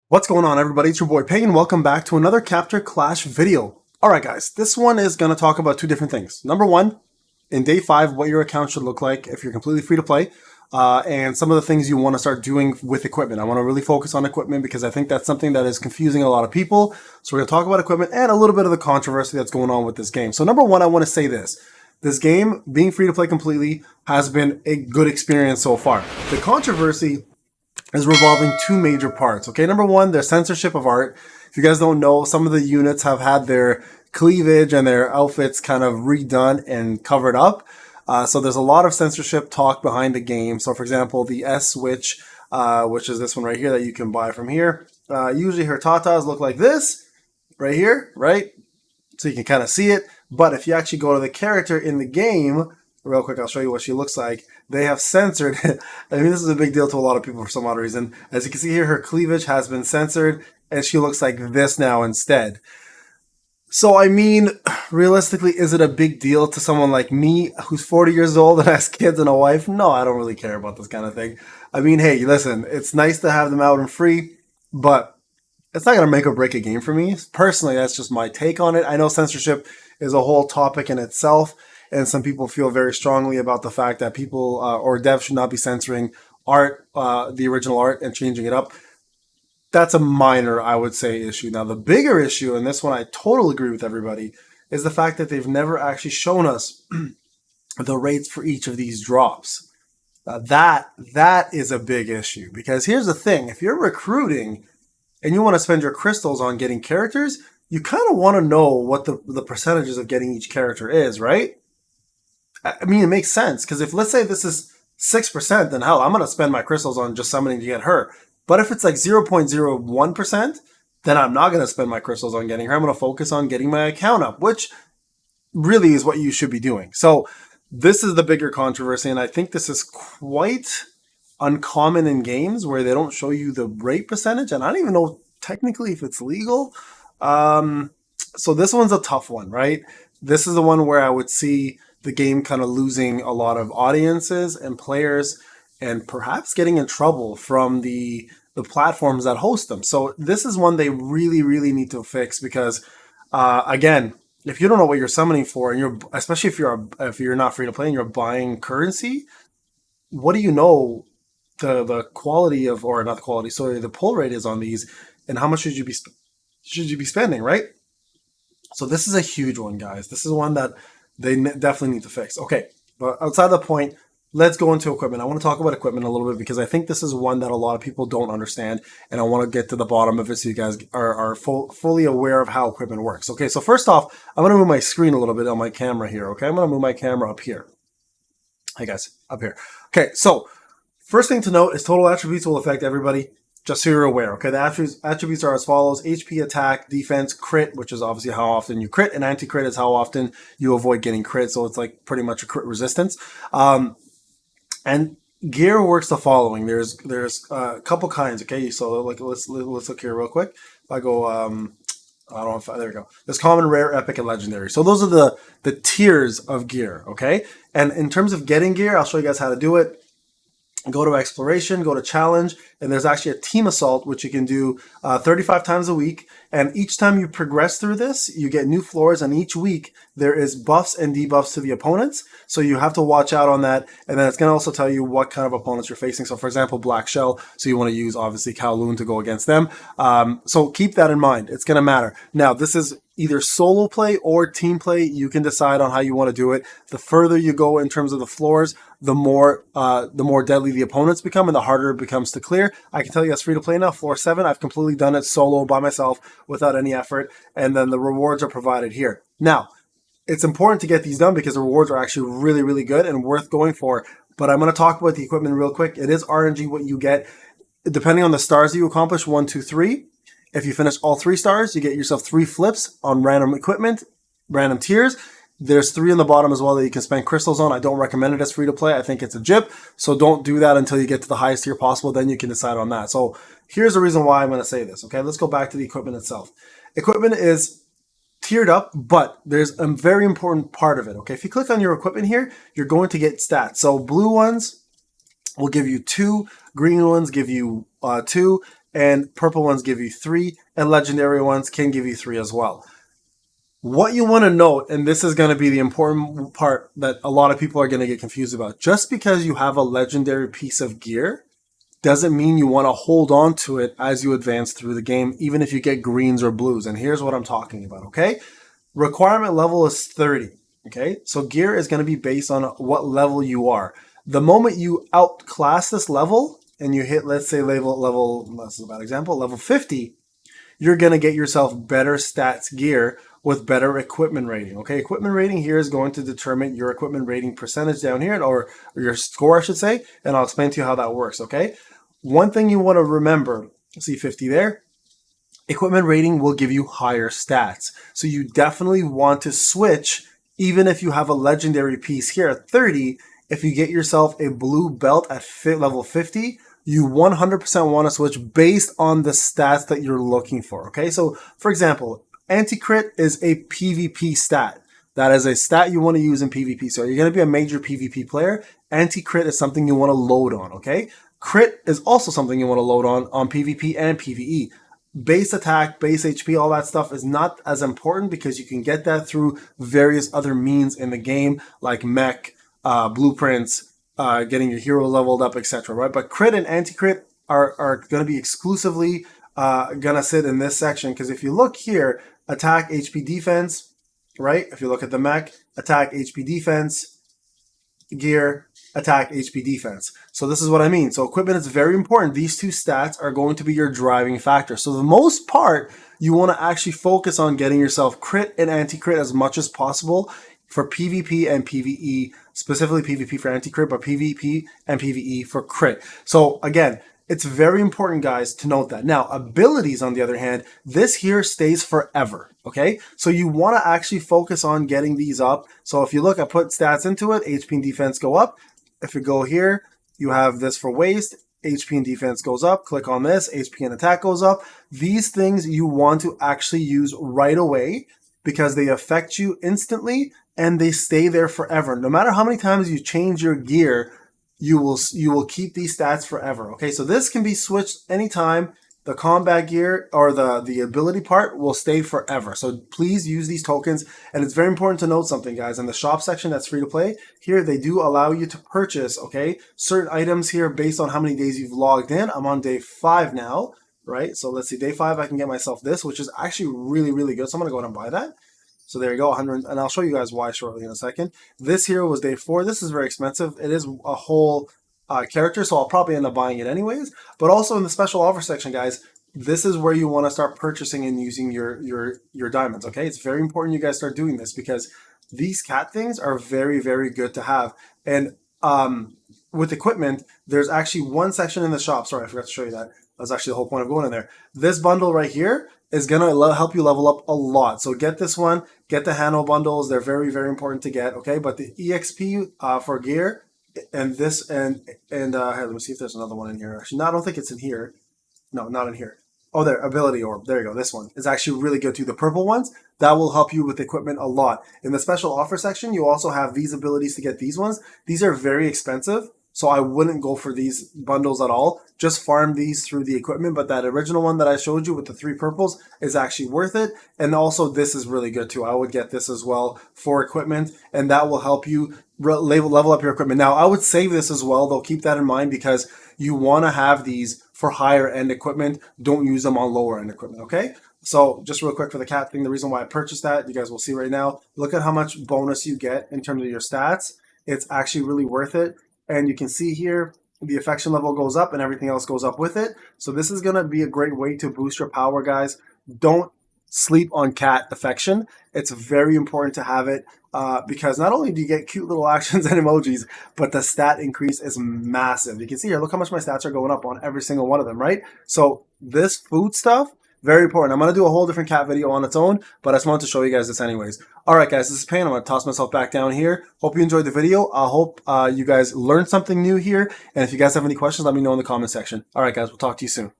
What's going on, everybody? It's your boy Payne. Welcome back to another Captor Clash video. Alright guys, this one is going to talk about two different things. Number one, in day 5, what your account should look like if you're completely free to play, and some of the things you want to start doing with equipment. I want to really focus on equipment because I think that's something that is confusing a lot of people. So we're going to talk about equipment and a little bit of the controversy that's going on with this game. So number one, I want to say this. This game, being free to play completely, has been a good experience so far. The controversy is revolving two major parts. Okay, number one, there's censorship of art. If you guys don't know, some of the units have had their cleavage and their outfits kind of redone and covered up. So there's a lot of censorship talk behind the game. So for example, the S switch, which is this one right here that you can buy from here. Usually her tatas look like this right here, right? So you can kind of see it. But if you actually go to the character in the game, real quick, I'll show you what she looks like. They have censored. I mean, this is a big deal to a lot of people for some odd reason. As you can see here, her cleavage has been censored, and she looks like this now instead. So, I mean, realistically, is it a big deal to someone like me who's 40 years old and has kids and a wife? No, I don't really care about this kind of thing. I mean, hey, listen, it's nice to have them out and free, but it's not going to make or break a game for me. Personally, that's just my take on it. I know censorship is a whole topic in itself, and some people feel very strongly about the fact that people or devs should not be censoring art, the original art, and changing it up. That's a minor, I would say, issue. Now, the bigger issue, and this one I totally agree with everybody, is the fact that they've never actually shown us the rates for each of these drops. That is a big issue, because here's the thing. If you're recruiting and you want to spend your crystals on getting characters, you kind of want to know what the percentages of getting each character is, right? I mean, it makes sense, because if, let's say this is 6%, then hell, I'm going to spend my crystals on just summoning to get her. But if it's like 0.01%, then I'm not going to spend my crystals on getting her. I'm going to focus on getting my account up, which really is what you should be doing. So this is the bigger controversy, and I think this is quite uncommon in games where they don't show you the rate percentage, and I don't even know technically if it's legal. So this one's a tough one, right? This is the one where I would see the game kind of losing a lot of audiences and players, and perhaps getting in trouble from the platforms that host them. So this is one they really, really need to fix, because again, if you don't know what you're summoning for, and you're, especially if you're not free to play and you're buying currency, what do you know the quality of, or not the quality, sorry, the pull rate is on these, and how much should you be spending, right? So this is a huge one, guys. This is one that they definitely need to fix. Okay, but outside the point, let's go into equipment. I want to talk about equipment a little bit, because I think this is one that a lot of people don't understand, and I want to get to the bottom of it so you guys are fully aware of how equipment works. Okay, so first off, I'm going to move my screen a little bit on my camera here, okay? I'm going to move my camera up here. Hey guys, up here. Okay, so first thing to note is total attributes will affect everybody, just so you're aware, okay? The attributes are as follows: HP, attack, defense, crit, which is obviously how often you crit, and anti-crit is how often you avoid getting crit, so it's like pretty much a crit resistance. And gear works the following. There's a couple kinds, okay? So like let's look here real quick. If I go, I don't know if there we go. There's common, rare, epic, and legendary. So those are the tiers of gear, okay? And in terms of getting gear, I'll show you guys how to do it. Go to exploration, go to challenge, and there's actually a team assault, which you can do 35 times a week. And each time you progress through this, you get new floors, and each week there is buffs and debuffs to the opponents. So you have to watch out on that. And then it's going to also tell you what kind of opponents you're facing. So for example, Black Shell. So you want to use obviously Kowloon to go against them. So keep that in mind. It's going to matter. Now, this is either solo play or team play. You can decide on how you want to do it. The further you go in terms of the floors, the more deadly the opponents become, and the harder it becomes to clear. I can tell you, as free to play now, floor 7, I've completely done it solo by myself without any effort, and then the rewards are provided here. Now, it's important to get these done because the rewards are actually really, really good and worth going for. But I'm going to talk about the equipment real quick. It is RNG what you get, depending on the stars that you accomplish, 1, 2, 3. If you finish all 3 stars, you get yourself 3 flips on random equipment, random tiers. There's 3 in the bottom as well that you can spend crystals on. I don't recommend it as free to play. I think it's a jip. So don't do that until you get to the highest tier possible. Then you can decide on that. So here's the reason why I'm going to say this. Okay, let's go back to the equipment itself. Equipment is tiered up, but there's a very important part of it. Okay, if you click on your equipment here, you're going to get stats. So blue ones will give you 2, green ones give you 2, and purple ones give you 3, and legendary ones can give you 3 as well. What you want to note, and this is going to be the important part that a lot of people are going to get confused about, just because you have a legendary piece of gear doesn't mean you want to hold on to it as you advance through the game, even if you get greens or blues. And here's what I'm talking about, okay? Requirement level is 30, okay? So gear is going to be based on what level you are. The moment you outclass this level and you hit, let's say level, this is a bad example, level 50, you're going to get yourself better stats gear with better equipment rating. Okay, equipment rating here is going to determine your equipment rating percentage down here, or your score, I should say, and I'll explain to you how that works, okay? One thing you want to remember, see 50 there, equipment rating will give you higher stats. So you definitely want to switch, even if you have a legendary piece here at 30, if you get yourself a blue belt at level 50, you 100% want to switch based on the stats that you're looking for, okay? So, for example, anti-crit is a PvP stat. That is a stat you want to use in PvP. So you're going to be a major PvP player. Anti-crit is something you want to load on, okay? Crit is also something you want to load on PvP and PvE. Base attack, base HP, all that stuff is not as important because you can get that through various other means in the game, like mech, blueprints, getting your hero leveled up, etc. Right? But crit and anti-crit are going to be exclusively going to sit in this section, because if you look here, attack, HP, defense, right? If you look at the mech, attack, HP, defense, gear, attack, HP, defense. So this is what I mean. So equipment is very important. These two stats are going to be your driving factor. So the most part, you want to actually focus on getting yourself crit and anti-crit as much as possible for PvP and PvE, specifically PvP for anti-crit, but PvP and PvE for crit. So again, it's very important, guys, to note that. Now, abilities, on the other hand, this here stays forever, okay? So you want to actually focus on getting these up. So if you look, I put stats into it, HP and defense go up. If you go here, you have this for waste, HP and defense goes up. Click on this, HP and attack goes up. These things you want to actually use right away because they affect you instantly and they stay there forever. No matter how many times you change your gear, you will keep these stats forever. Okay, so this can be switched anytime. The combat gear or the ability part will stay forever. So please use these tokens. And it's very important to note something, guys. In the shop section that's free to play, here they do allow you to purchase, okay, certain items here based on how many days you've logged in. I'm on day 5 now, right? So let's see, day 5, I can get myself this, which is actually really, really good. So I'm gonna go ahead and buy that. So there you go, 100, and I'll show you guys why shortly in a second. This here was day 4. This is very expensive. It is a whole character, so I'll probably end up buying it anyways. But also in the special offer section, guys, this is where you want to start purchasing and using your diamonds, okay? It's very important you guys start doing this because these cat things are very, very good to have. And with equipment, there's actually one section in the shop. Sorry, I forgot to show you that. That's actually the whole point of going in there. This bundle right here is going to help you level up a lot. So get this one, get the Hano bundles. They're very, very important to get, okay? But the EXP for gear and this, and here, let me see if there's another one in here. Actually, no, I don't think it's in here. No, not in here. Oh, there, ability orb. There you go. This one is actually really good too. The purple ones, that will help you with equipment a lot. In the special offer section, you also have these abilities to get these ones. These are very expensive, so I wouldn't go for these bundles at all. Just farm these through the equipment, but that original one that I showed you with the 3 purples is actually worth it. And also this is really good too. I would get this as well for equipment, and that will help you level up your equipment. Now, I would save this as well, though. Keep that in mind because you want to have these for higher end equipment. Don't use them on lower end equipment, okay? So just real quick for the cat thing, the reason why I purchased that, you guys will see right now. Look at how much bonus you get in terms of your stats. It's actually really worth it. And you can see here, the affection level goes up and everything else goes up with it. So this is going to be a great way to boost your power, guys. Don't sleep on cat affection. It's very important to have it because not only do you get cute little actions and emojis, but the stat increase is massive. You can see here, look how much my stats are going up on every single one of them, right? So this food stuff, very important. I'm going to do a whole different cat video on its own, but I just wanted to show you guys this anyways. All right, guys, this is Payne. I'm going to toss myself back down here. Hope you enjoyed the video. I hope you guys learned something new here. And if you guys have any questions, let me know in the comment section. All right, guys, we'll talk to you soon.